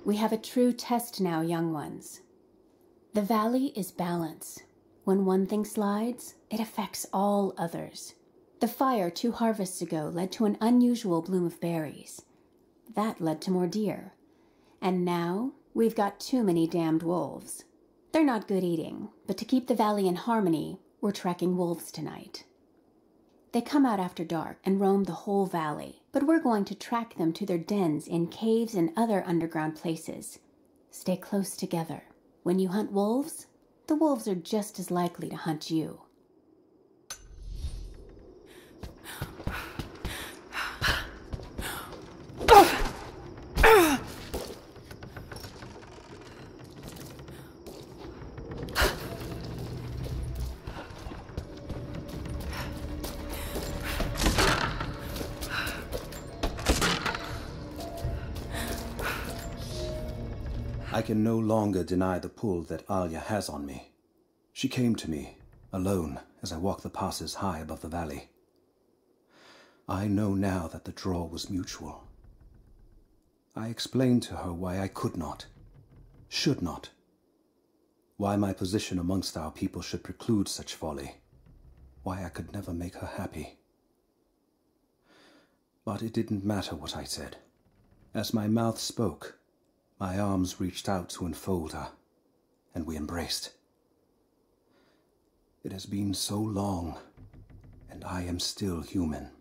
We have a true test now, young ones. The valley is balance. When one thing slides, it affects all others. The fire 2 harvests ago led to an unusual bloom of berries. That led to more deer. And now, we've got too many damned wolves. They're not good eating, but to keep the valley in harmony, we're tracking wolves tonight. They come out after dark and roam the whole valley, but we're going to track them to their dens in caves and other underground places. Stay close together. When you hunt wolves, the wolves are just as likely to hunt you. I can no longer deny the pull that Alia has on me. She came to me, alone, as I walked the passes high above the valley. I know now that the draw was mutual. I explained to her why I could not, should not, why my position amongst our people should preclude such folly, why I could never make her happy. But it didn't matter what I said. As my mouth spoke, my arms reached out to enfold her, and we embraced. It has been so long, and I am still human.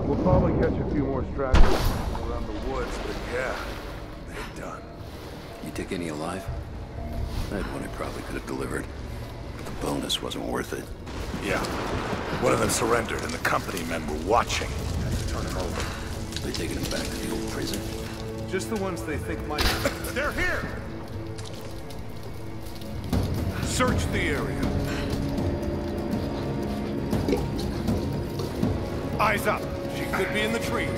We'll probably catch a few more stragglers around the woods, but yeah, they're done. You take any alive? I had one I probably could have delivered, but the bonus wasn't worth it. Yeah. One of them surrendered and the company men were watching. Had to turn him over. They're taking him back to the old prison. Just the ones they think might... They're here! Search the area. Eyes up. She could be in the trees.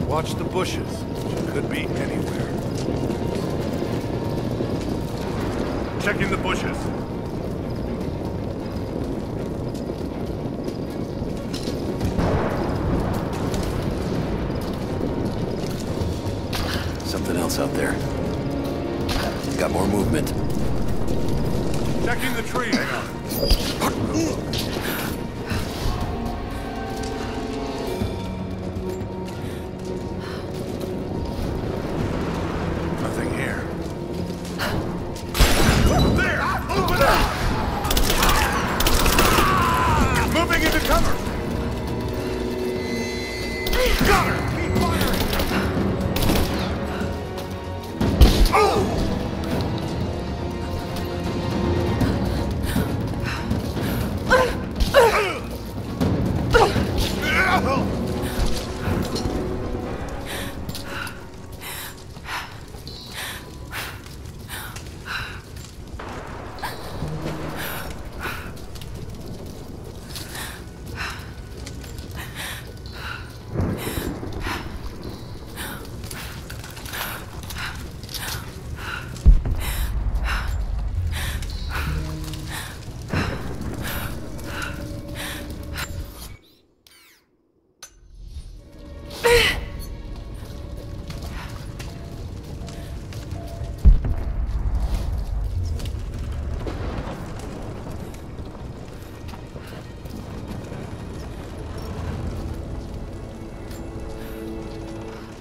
Watch the bushes. She could be anywhere. Checking the bushes. Something else out there. Got more movement. Checking the tree. Hang on.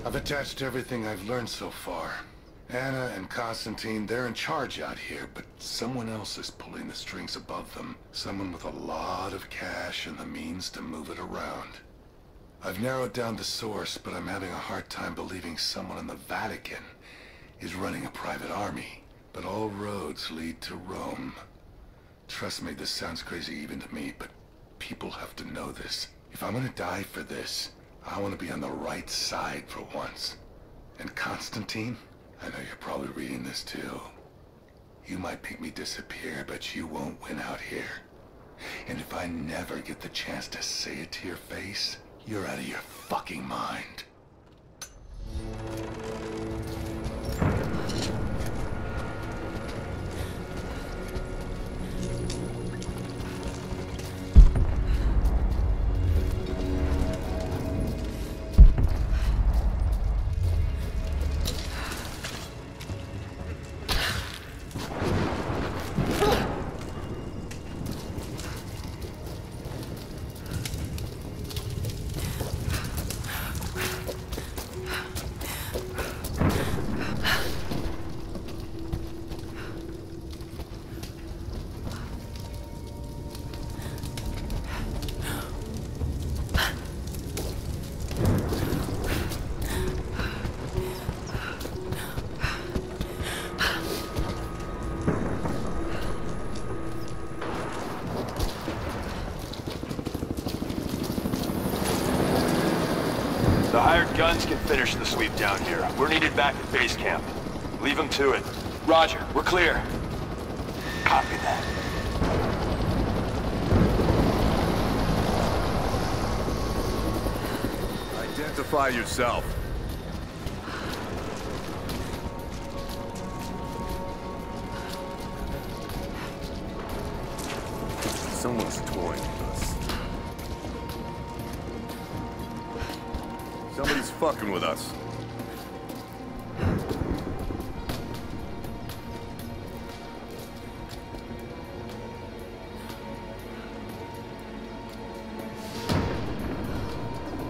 I've attached everything I've learned so far. Anna and Constantine, they're in charge out here, but someone else is pulling the strings above them. Someone with a lot of cash and the means to move it around. I've narrowed down the source, but I'm having a hard time believing someone in the Vatican is running a private army. But all roads lead to Rome. Trust me, this sounds crazy even to me, but people have to know this. If I'm gonna die for this, I want to be on the right side for once. And Constantine, I know you're probably reading this too. You might make me disappear, but you won't win out here. And if I never get the chance to say it to your face, you're out of your fucking mind. The hired guns can finish the sweep down here. We're needed back at base camp. Leave them to it. Roger, we're clear. Copy that. Identify yourself. Someone's toying with us. Somebody's fucking with us.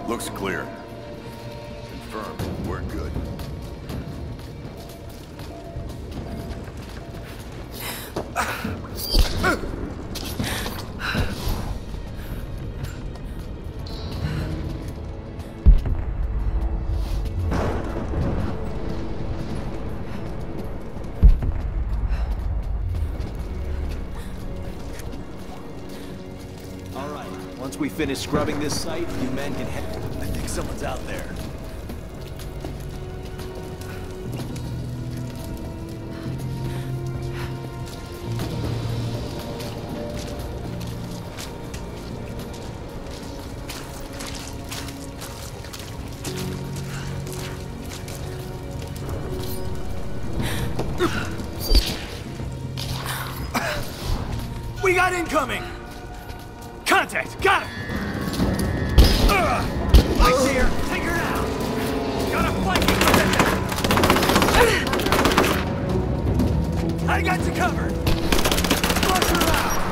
Looks clear. Confirmed. We're good. Once we finish scrubbing this site, you men can head... I think someone's out there. We got incoming! Contact! Got him! Mike's here! Take her down! Got a flanking position! I got you covered! Flush her out!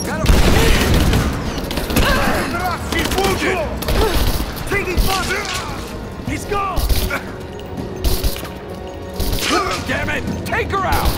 Got him! She's wounded! Taking fire! He's gone! Damn it! Take her out!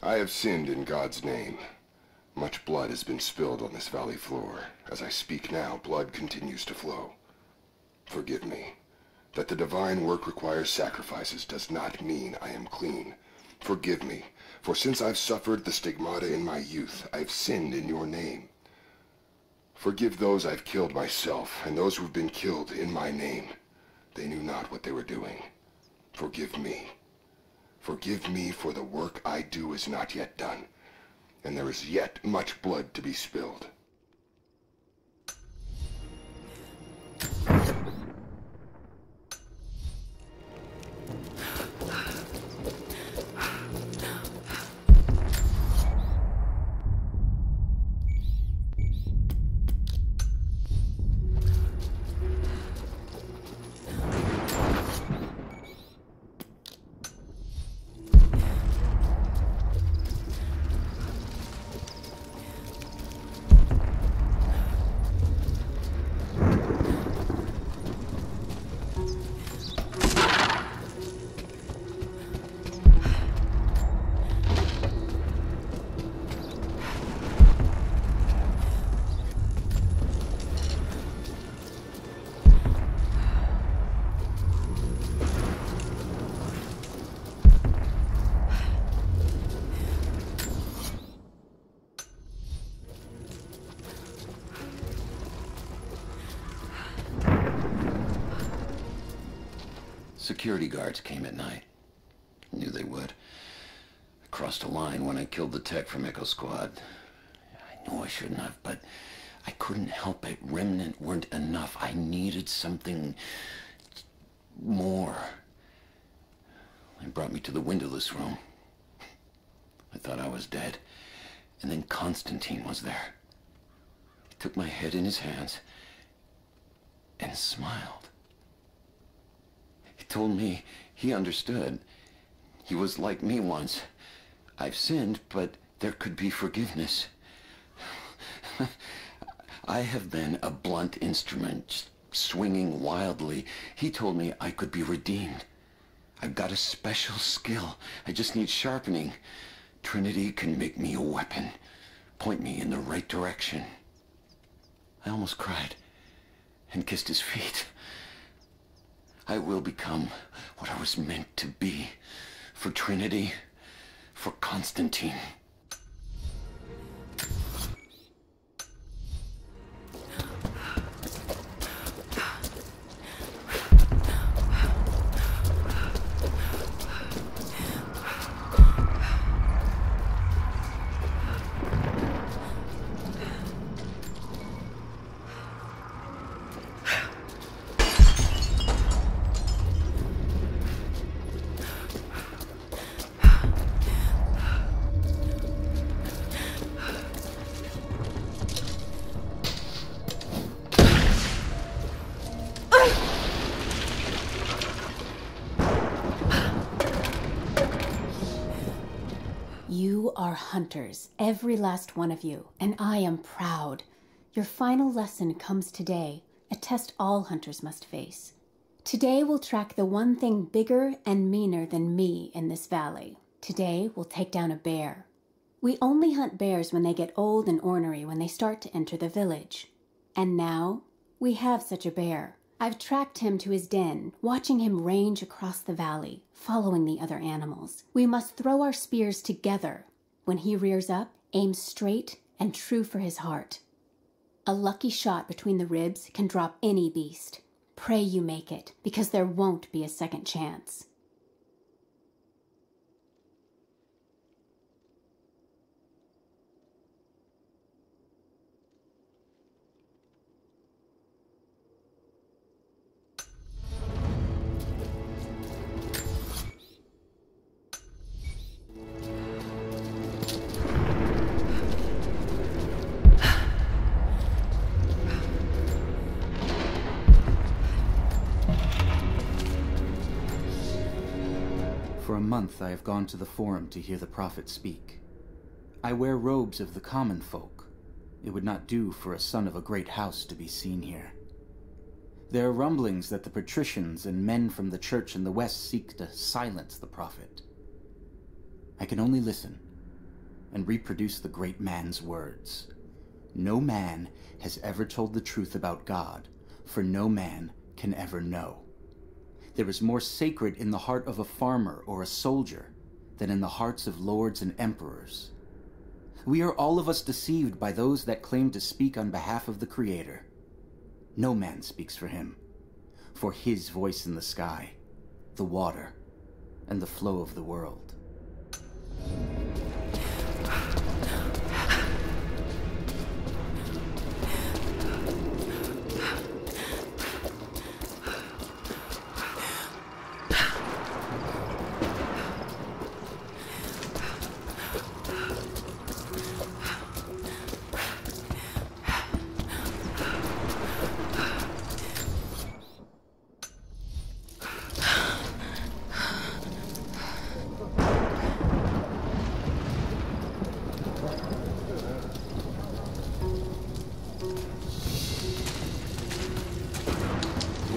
I have sinned in God's name. Much blood has been spilled on this valley floor. As I speak now, blood continues to flow. Forgive me. That the divine work requires sacrifices does not mean I am clean. Forgive me, for since I've suffered the stigmata in my youth, I've sinned in your name. Forgive those I've killed myself, and those who've been killed in my name. They knew not what they were doing. Forgive me. Forgive me, for the work I do is not yet done, and there is yet much blood to be spilled. Security guards came at night. Knew they would. I crossed a line when I killed the tech from Echo Squad. I know I shouldn't have, but I couldn't help it. Remnant weren't enough. I needed something more. They brought me to the windowless room. I thought I was dead. And then Constantine was there. He took my head in his hands and smiled. He told me he understood. He was like me once. I've sinned, but there could be forgiveness. I have been a blunt instrument, swinging wildly. He told me I could be redeemed. I've got a special skill. I just need sharpening. Trinity can make me a weapon, point me in the right direction. I almost cried and kissed his feet. I will become what I was meant to be. For Trinity, for Constantine. You are hunters, every last one of you, and I am proud. Your final lesson comes today, a test all hunters must face. Today we'll track the one thing bigger and meaner than me in this valley. Today we'll take down a bear. We only hunt bears when they get old and ornery when they start to enter the village. And now, we have such a bear. I've tracked him to his den, watching him range across the valley, following the other animals. We must throw our spears together. When he rears up, aim straight and true for his heart. A lucky shot between the ribs can drop any beast. Pray you make it, because there won't be a second chance. For a month I have gone to the Forum to hear the Prophet speak. I wear robes of the common folk. It would not do for a son of a great house to be seen here. There are rumblings that the patricians and men from the church in the west seek to silence the Prophet. I can only listen and reproduce the great man's words. No man has ever told the truth about God, for no man can ever know. There is more sacred in the heart of a farmer or a soldier than in the hearts of lords and emperors. We are all of us deceived by those that claim to speak on behalf of the Creator. No man speaks for him, for his voice in the sky, the water, and the flow of the world.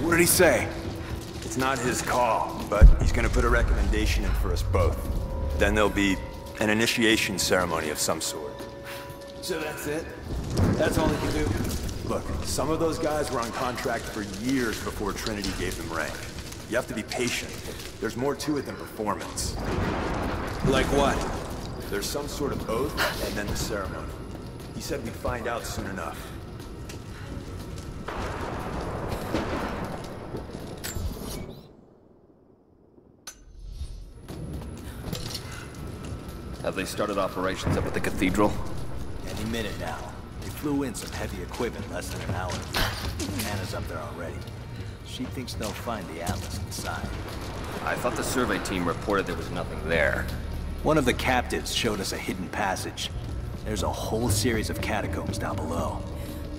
What did he say? It's not his call, but he's gonna put a recommendation in for us both. Then there'll be an initiation ceremony of some sort. So that's it? That's all he can do? Look, some of those guys were on contract for years before Trinity gave them rank. You have to be patient. There's more to it than performance. Like what? There's some sort of oath, and then the ceremony. He said we'd find out soon enough. Have they started operations up at the cathedral? Any minute now. They flew in some heavy equipment less than an hour ago. Anna's up there already. She thinks they'll find the Atlas inside. I thought the survey team reported there was nothing there. One of the captives showed us a hidden passage. There's a whole series of catacombs down below.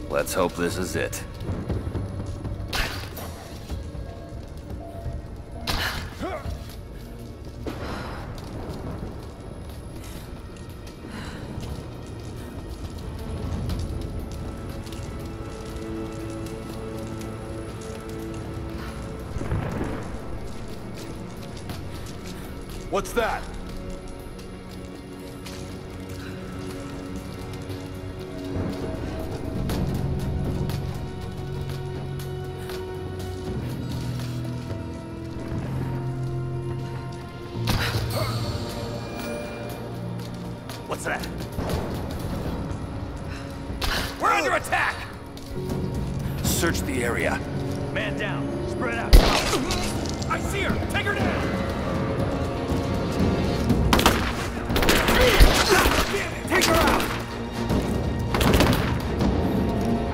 Let's hope this is it. What's that? What's that? We're under attack! Search the area. Man down. Spread out. I see her! Take her down! Take her out!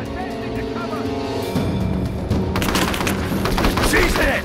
Advancing to cover! She's hit!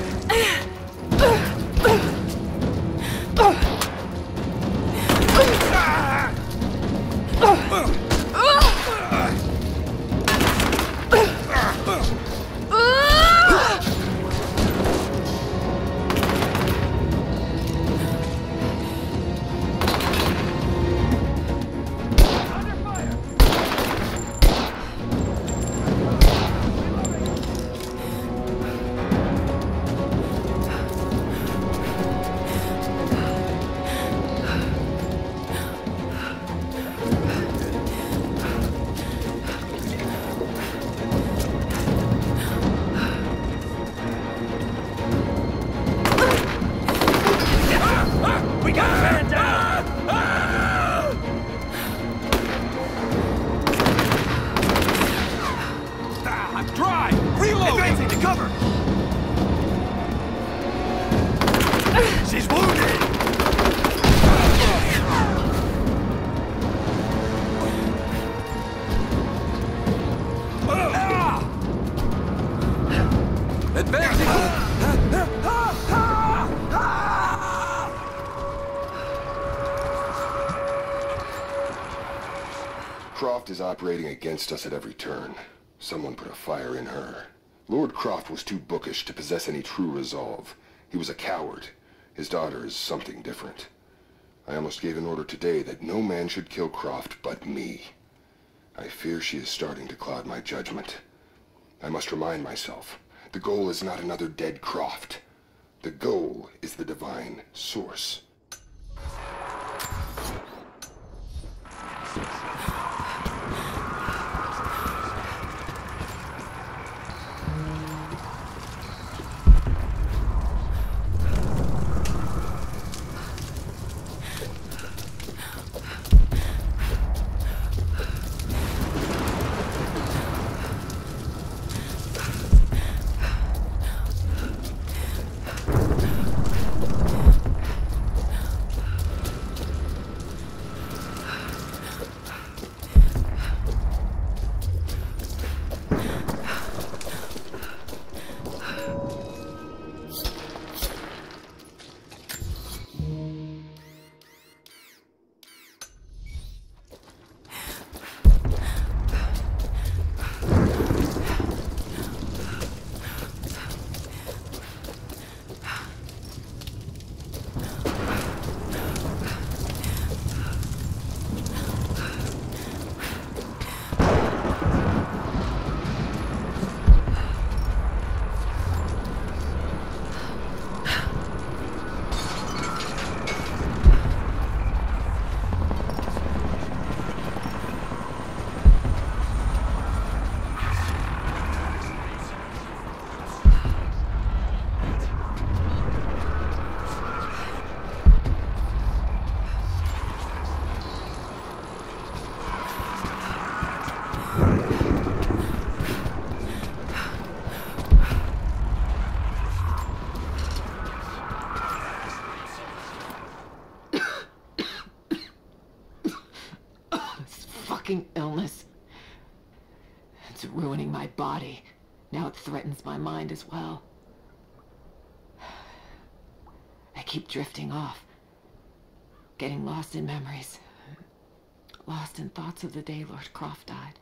Croft is operating against us at every turn. Someone put a fire in her. Lord Croft was too bookish to possess any true resolve. He was a coward. His daughter is something different. I almost gave an order today that no man should kill Croft but me. I fear she is starting to cloud my judgment. I must remind myself, the goal is not another dead Croft. The goal is the divine source. fucking illness. It's ruining my body. Now it threatens my mind as well. I keep drifting off. Getting lost in memories. Lost in thoughts of the day Lord Croft died.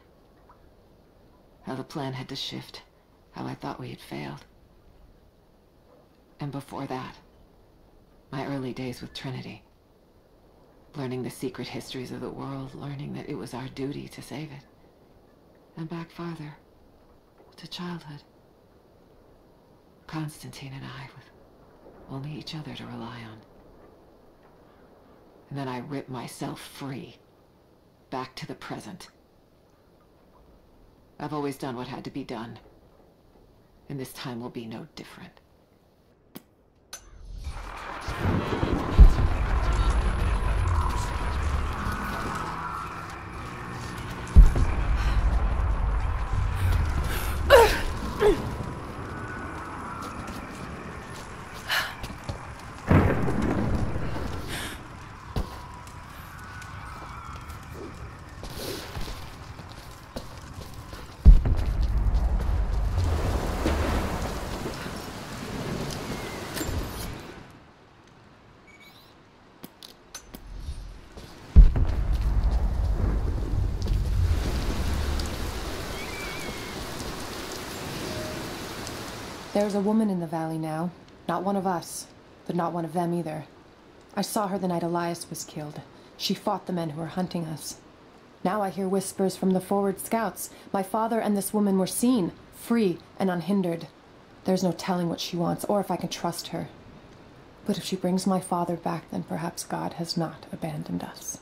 How the plan had to shift. How I thought we had failed. And before that, my early days with Trinity. Learning the secret histories of the world, learning that it was our duty to save it. And back farther, to childhood. Constantine and I, with only each other to rely on. And then I ripped myself free, back to the present. I've always done what had to be done, and this time will be no different. There's a woman in the valley now. Not one of us, but not one of them either. I saw her the night Elias was killed. She fought the men who were hunting us. Now I hear whispers from the forward scouts. My father and this woman were seen, free and unhindered. There's no telling what she wants, or if I can trust her. But if she brings my father back, then perhaps God has not abandoned us.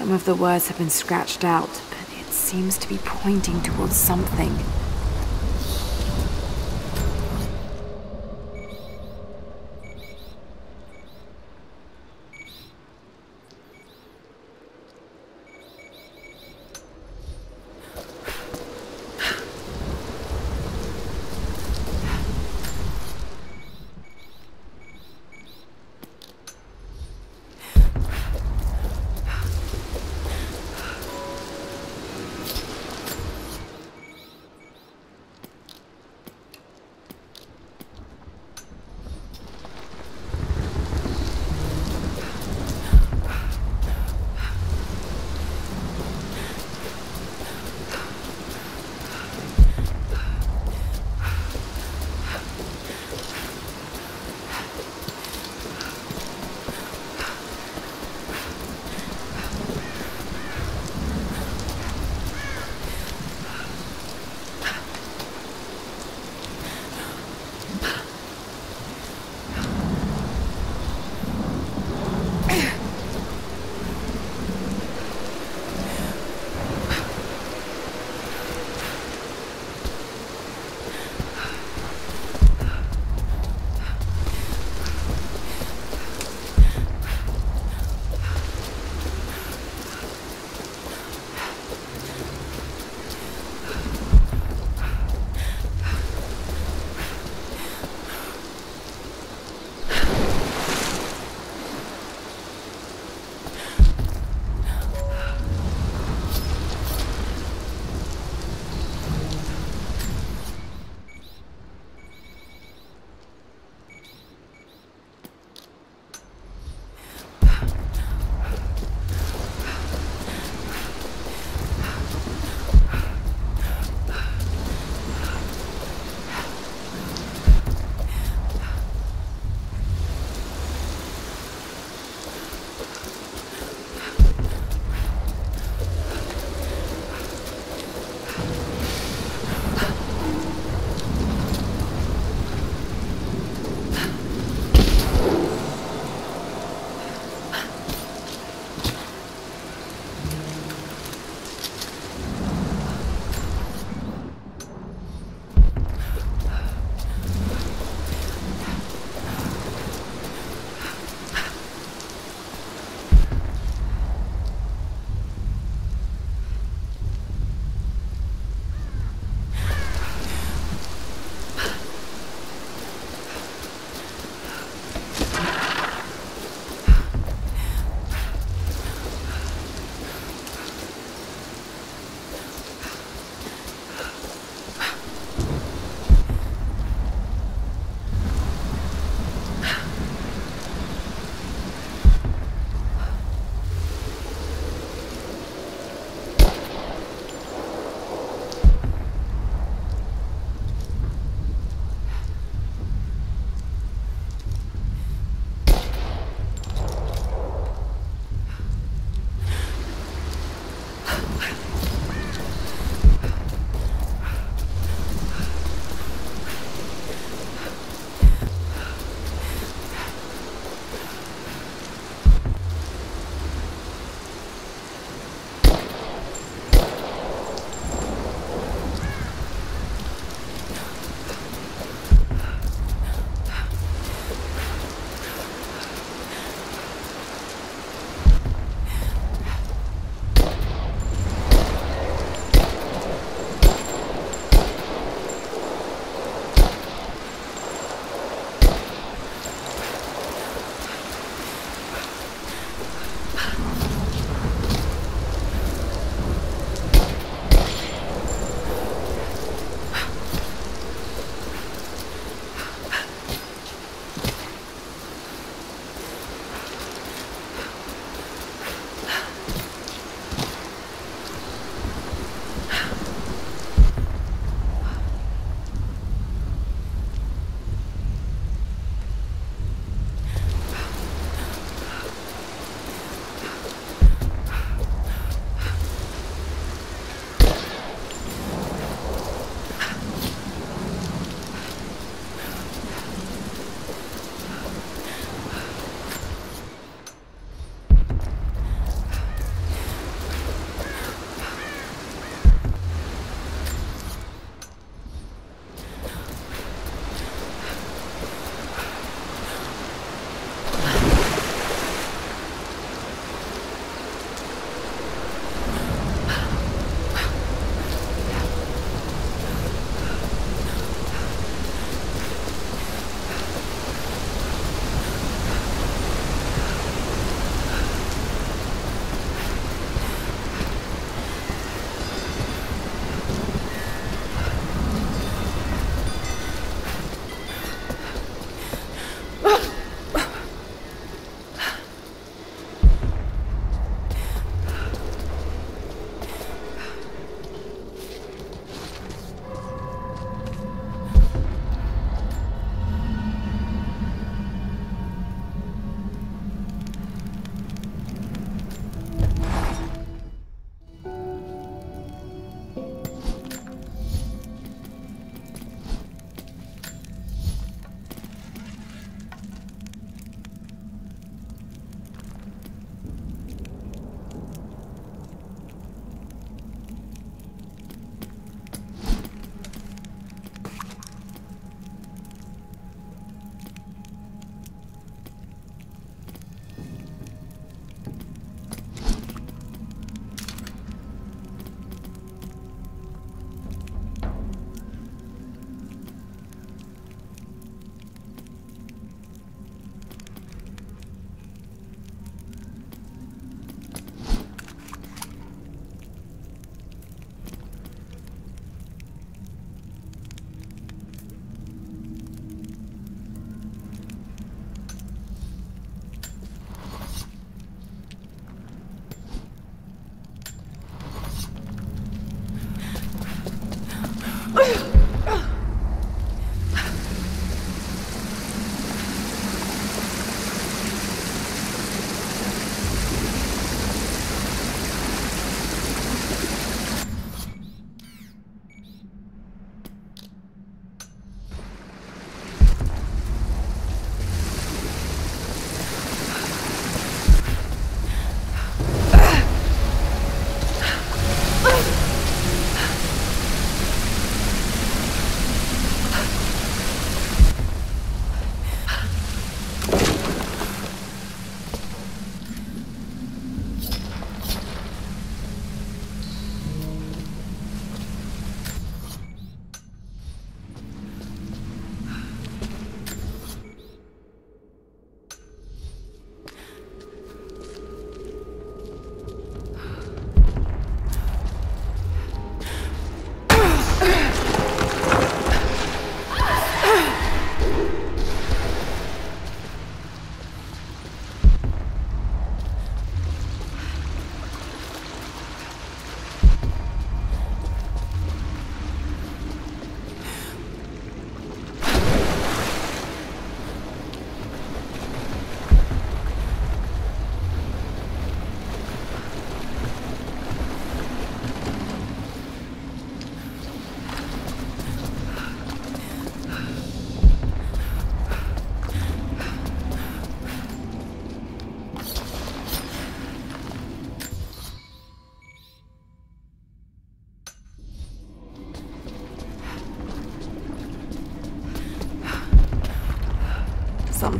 Some of the words have been scratched out, but it seems to be pointing towards something.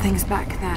Something's back there.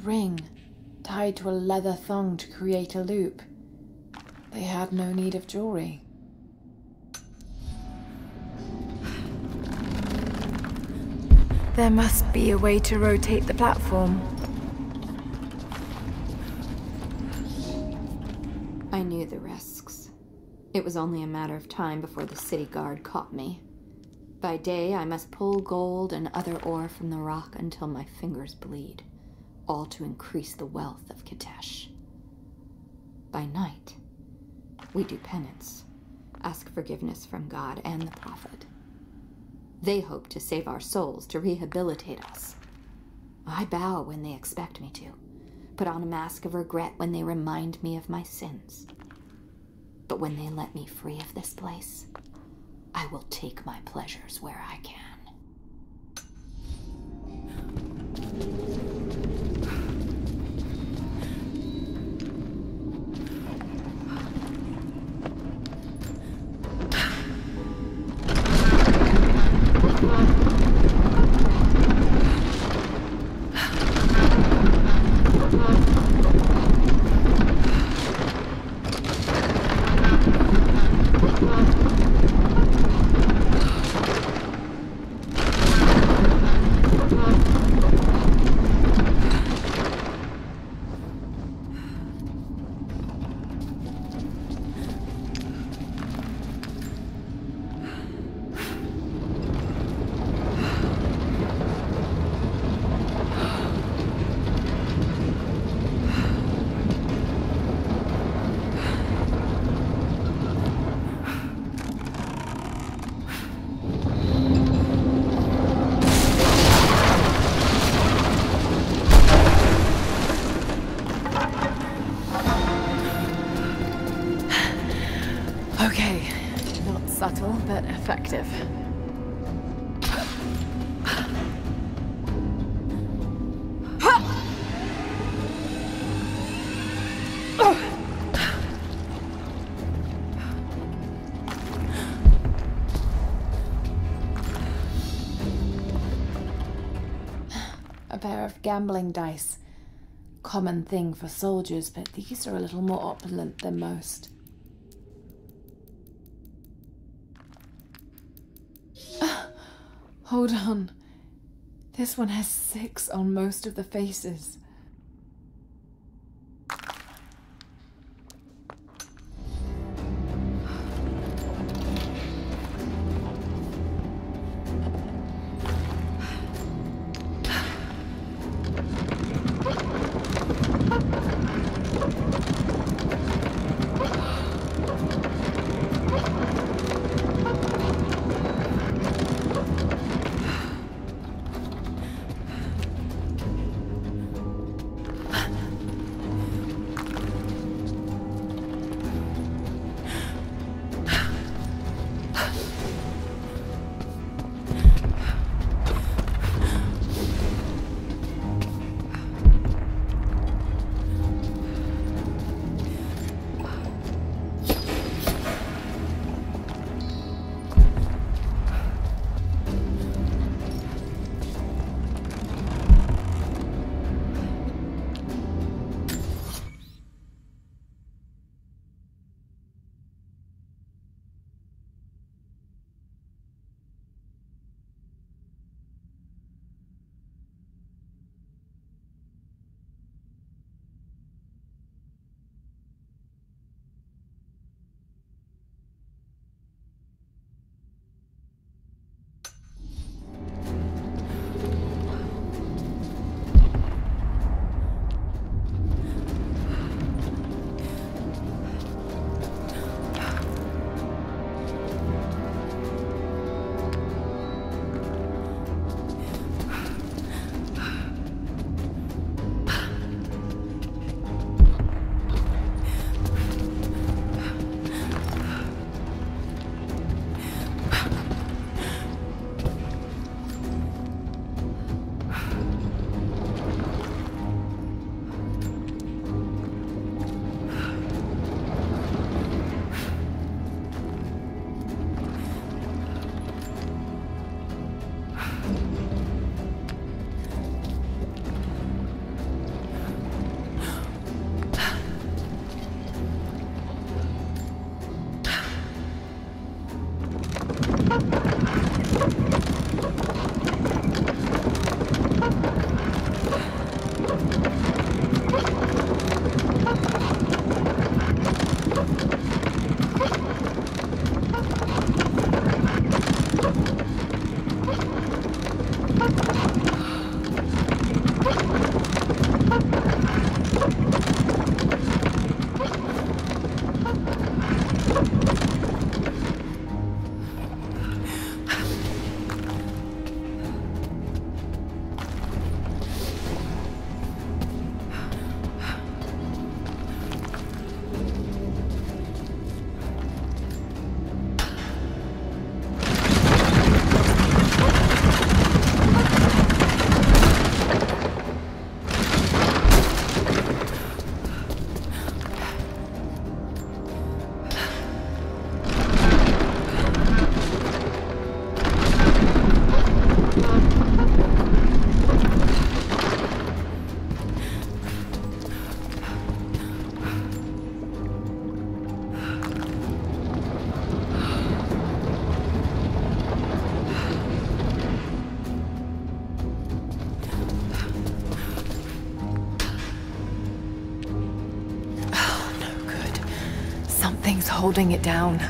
Ring, tied to a leather thong to create a loop. They had no need of jewelry. There must be a way to rotate the platform. I knew the risks. It was only a matter of time before the city guard caught me. By day, I must pull gold and other ore from the rock until my fingers bleed, all to increase the wealth of Kitezh. By night, we do penance, ask forgiveness from God and the Prophet. They hope to save our souls, to rehabilitate us. I bow when they expect me to, put on a mask of regret when they remind me of my sins. But when they let me free of this place, I will take my pleasures where I can. Okay, not subtle, but effective. A pair of gambling dice. Common thing for soldiers, but these are a little more opulent than most. Hold on. This one has 6 on most of the faces. Who's holding it down?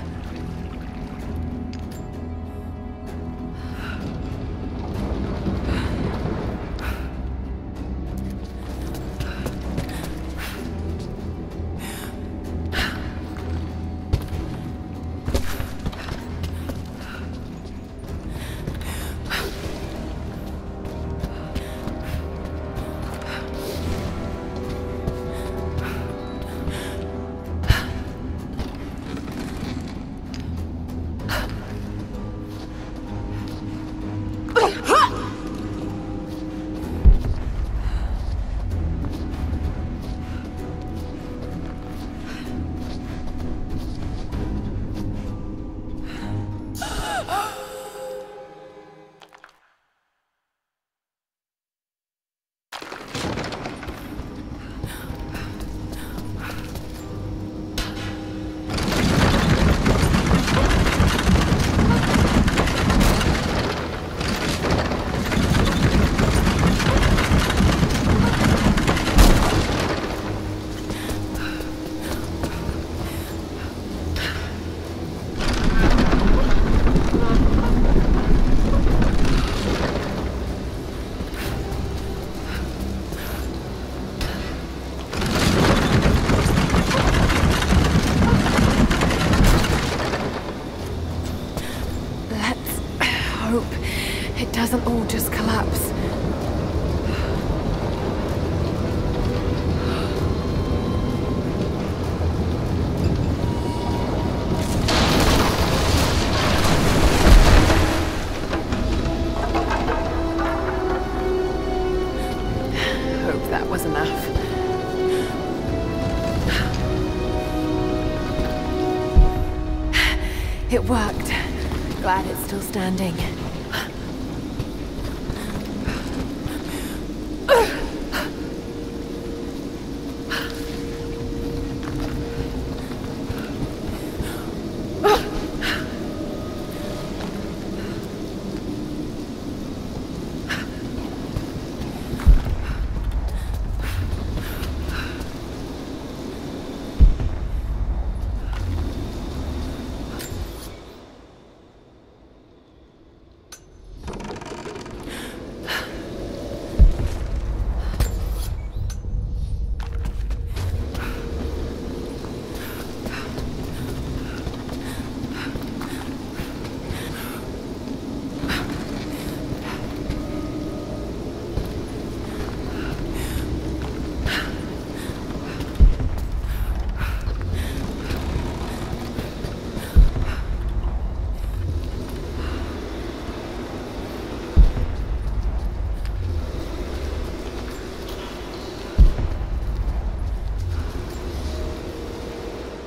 Doesn't all just collapse. Hope that was enough. It worked. Glad it's still standing.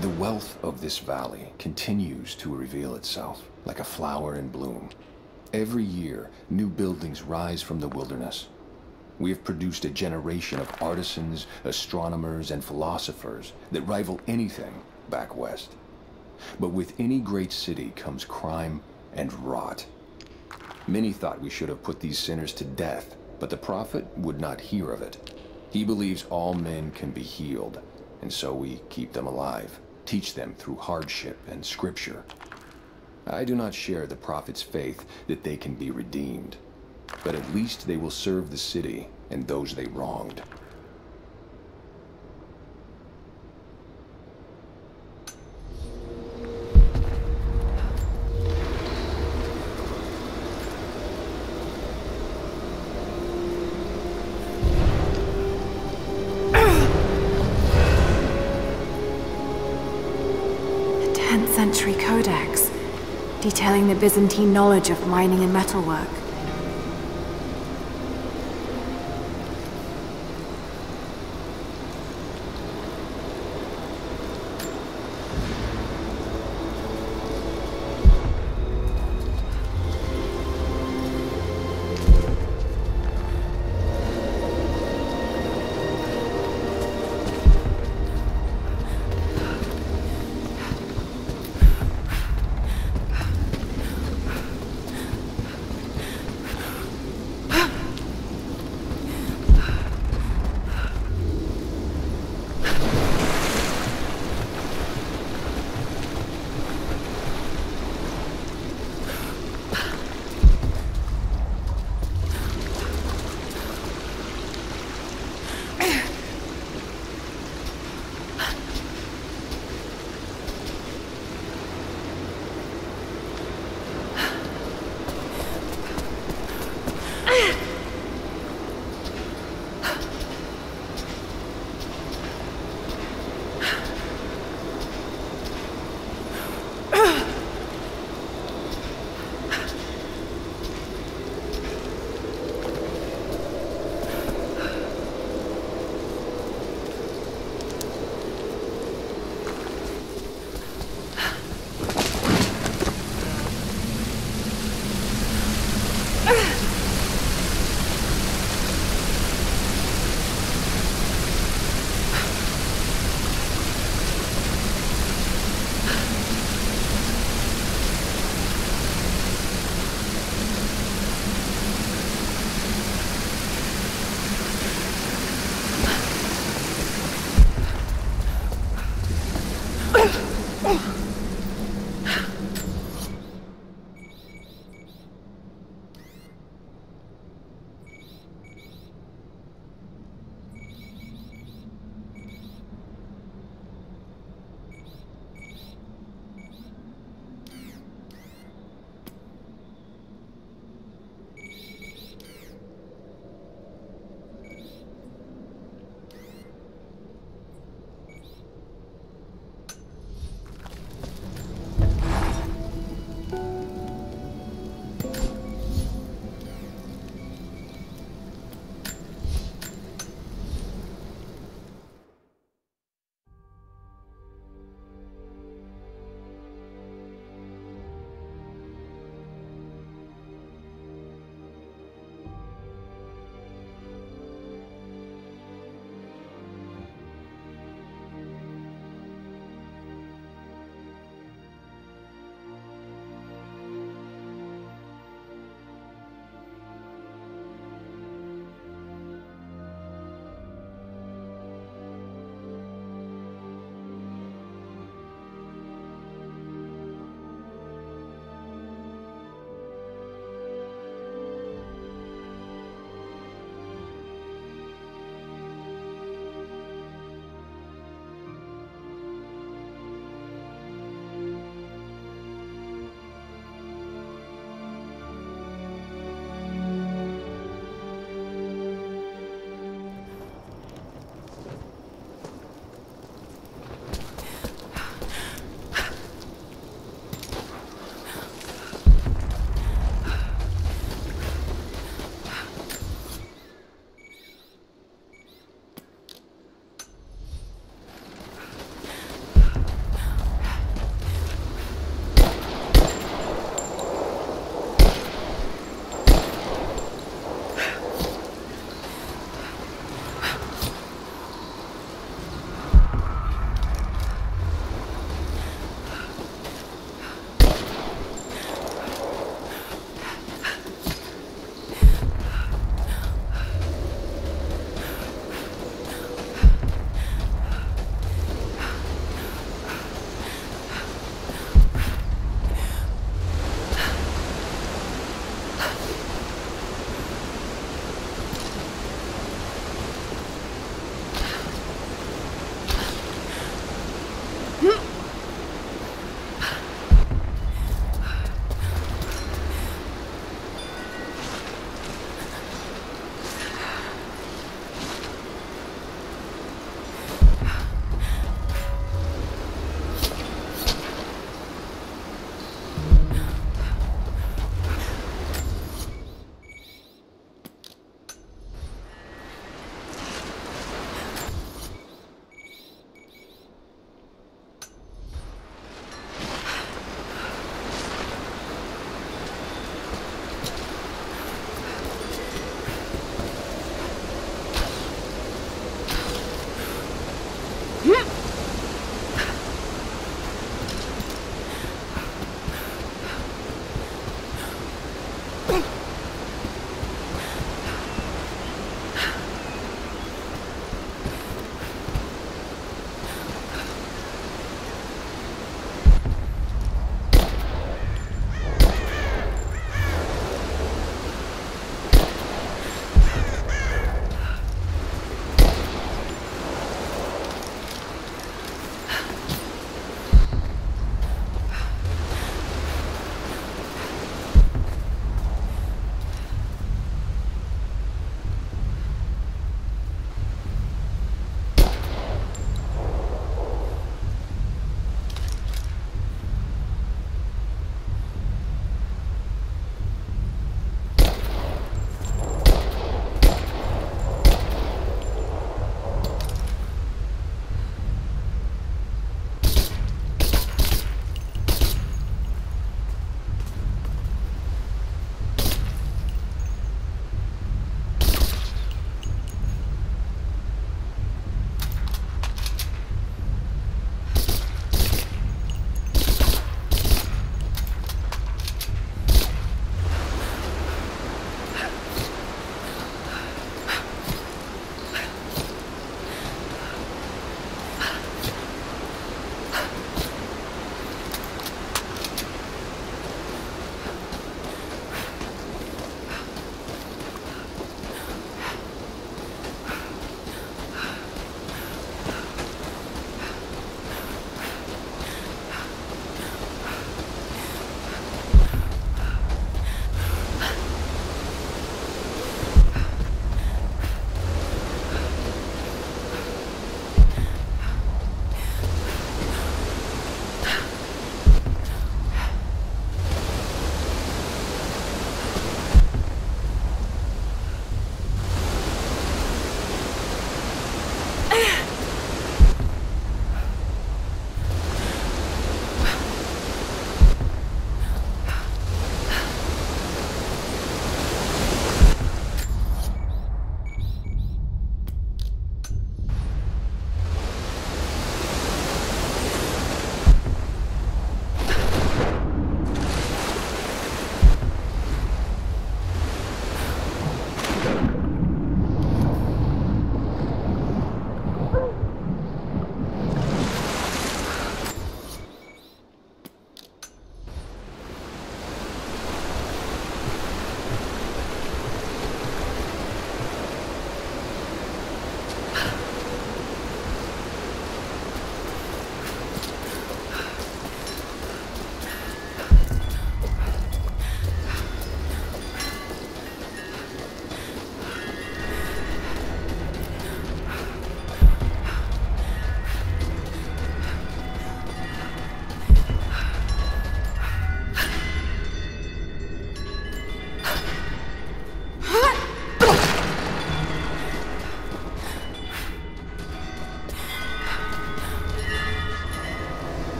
The wealth of this valley continues to reveal itself like a flower in bloom. Every year, new buildings rise from the wilderness. We have produced a generation of artisans, astronomers, and philosophers that rival anything back west. But with any great city comes crime and rot. Many thought we should have put these sinners to death, but the prophet would not hear of it. He believes all men can be healed, and so we keep them alive, teach them through hardship and scripture. I do not share the prophet's faith that they can be redeemed, but at least they will serve the city and those they wronged. Century codex, detailing the Byzantine knowledge of mining and metalwork.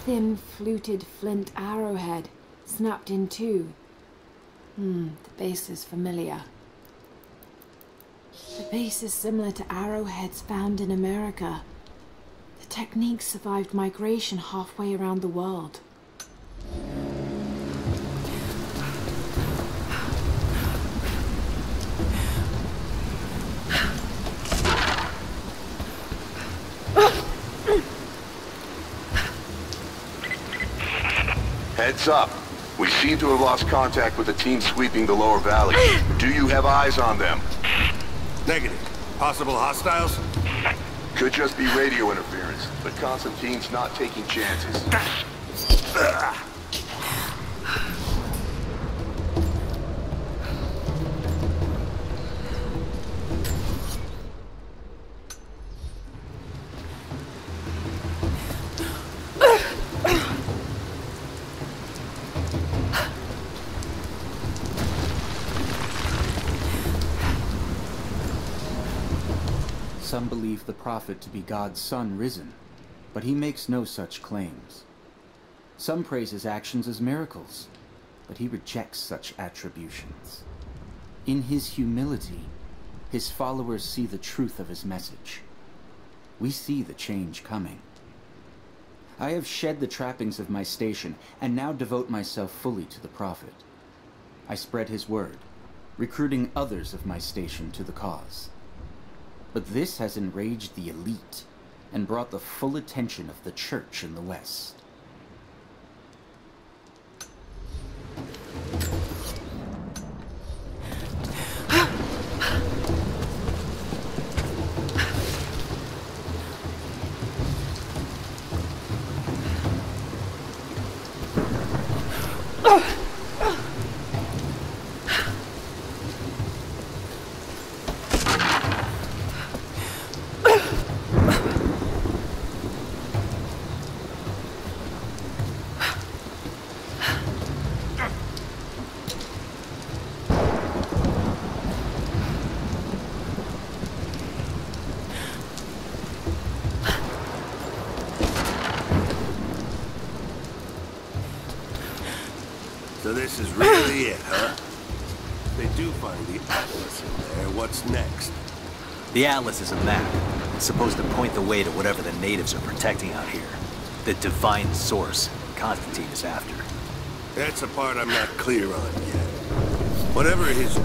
thin, fluted flint arrowhead, snapped in two. The base is familiar. The base is similar to arrowheads found in America. The technique survived migration halfway around the world. Heads up. We seem to have lost contact with the team sweeping the lower valley. Do you have eyes on them? Negative. Possible hostiles? Could just be radio interference, but Constantine's not taking chances. Some believe the prophet to be God's son risen, but he makes no such claims. Some praise his actions as miracles, but he rejects such attributions. In his humility, his followers see the truth of his message. We see the change coming. I have shed the trappings of my station and now devote myself fully to the prophet. I spread his word, recruiting others of my station to the cause. But this has enraged the elite and brought the full attention of the church in the West. So this is really it, huh? They do find the Atlas in there. What's next? The Atlas is a map. It's supposed to point the way to whatever the natives are protecting out here. The divine source Constantine is after. That's the part I'm not clear on yet. Whatever his...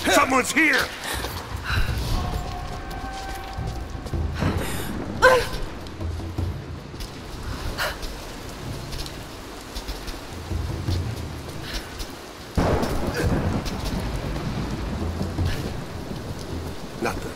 Someone's here! Nothing.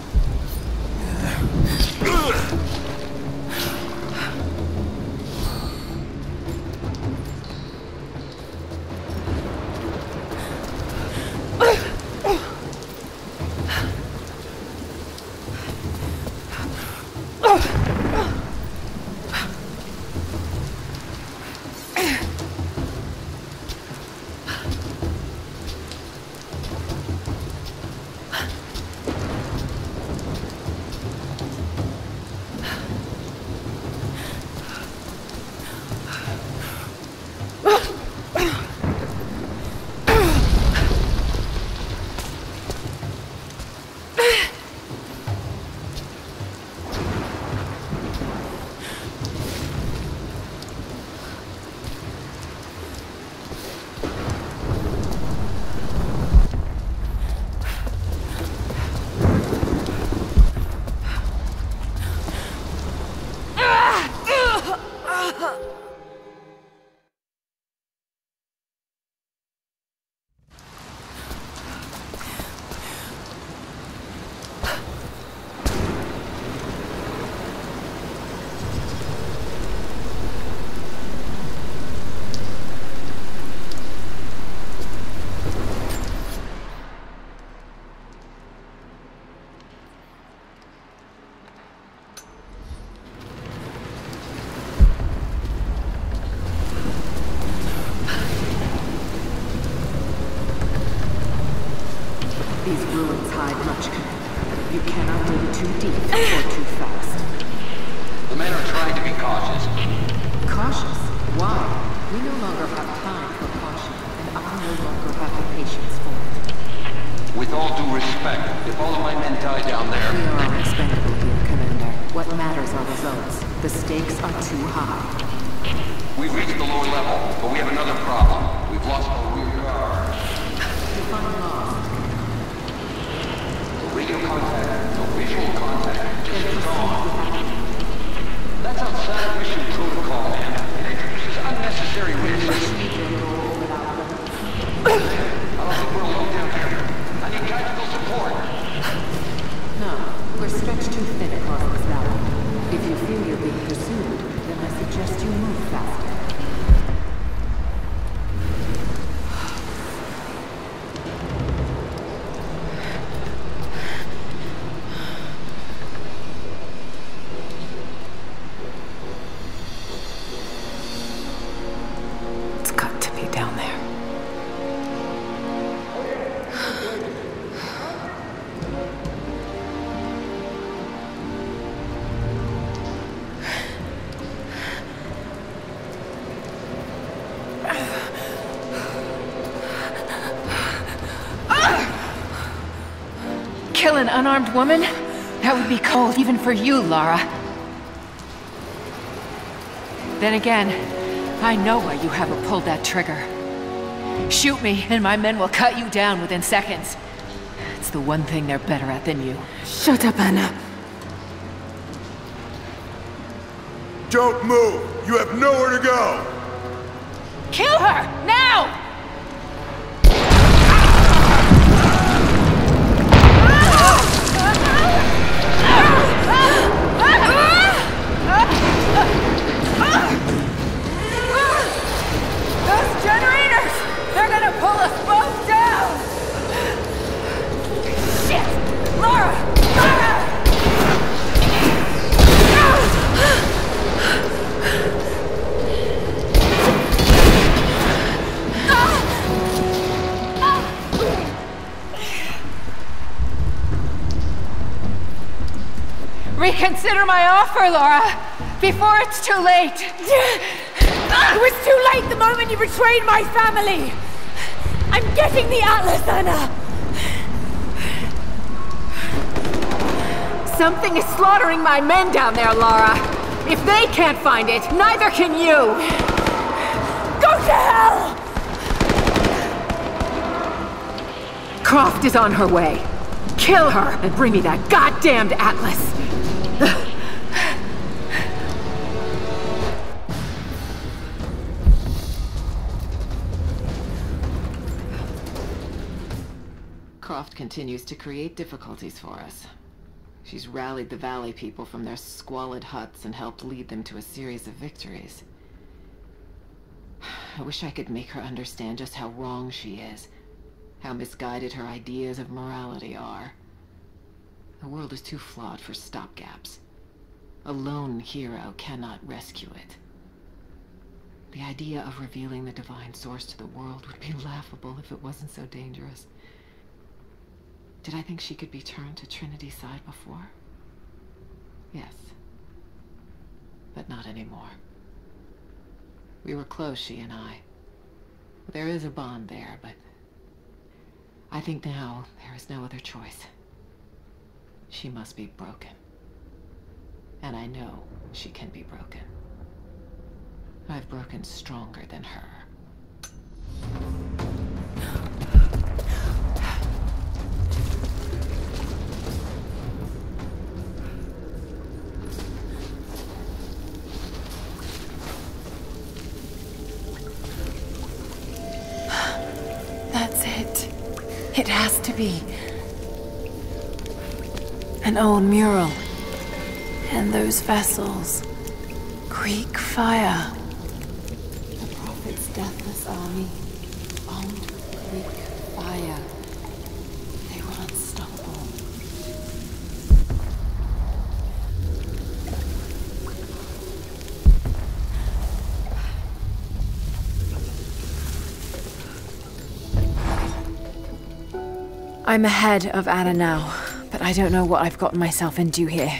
You cannot dig too deep or too fast. The men are trying to be cautious. Cautious? Why? We no longer have time for caution, and I no longer have the patience for it. With all due respect, if all of my men die down there... We are expendable here, Commander. What matters are results. The stakes are too high. We've reached the lower level, but we have another problem. We've lost our rear guard. Define lost. No radio contact, no visual contact, just gone. That's outside mission protocol, man. It introduces unnecessary risks. I don't think we're alone down here. I need tactical support. No, we're stretched too thin across this valley. If you feel you're being pursued, then I suggest you move faster. It's got to be down there. Kill an unarmed woman? That would be cold even for you, Lara. Then again, I know why you haven't pulled that trigger. Shoot me, and my men will cut you down within seconds. It's the one thing they're better at than you. Shut up, Anna. Don't move! You have nowhere to go! Kill her! Now! Those generators! They're gonna pull us both down! Shit! Lara! Lara! Reconsider my offer, Lara, before it's too late. It was too late the moment you betrayed my family. I'm getting the Atlas, Anna. Something is slaughtering my men down there, Lara. If they can't find it, neither can you. Go to hell! Croft is on her way. Kill her and bring me that goddamned Atlas. Croft continues to create difficulties for us. She's rallied the Valley people from their squalid huts and helped lead them to a series of victories. I wish I could make her understand just how wrong she is, how misguided her ideas of morality are. The world is too flawed for stopgaps. A lone hero cannot rescue it. The idea of revealing the divine source to the world would be laughable if it wasn't so dangerous. Did I think she could be turned to Trinity's side before? Yes. But not anymore. We were close, she and I. There is a bond there, but I think now there is no other choice. She must be broken. And I know she can be broken. I've broken stronger than her. That's it. It has to be. An old mural. And those vessels. Greek fire. The Prophet's deathless army. Armed with Greek fire. They were unstoppable. I'm ahead of Anna now, but but I don't know what I've gotten myself into here.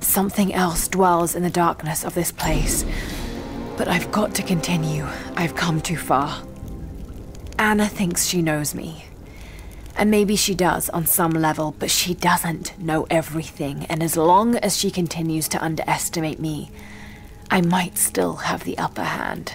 Something else dwells in the darkness of this place. But I've got to continue. I've come too far. Anna thinks she knows me. And maybe she does on some level, but she doesn't know everything. And as long as she continues to underestimate me, I might still have the upper hand.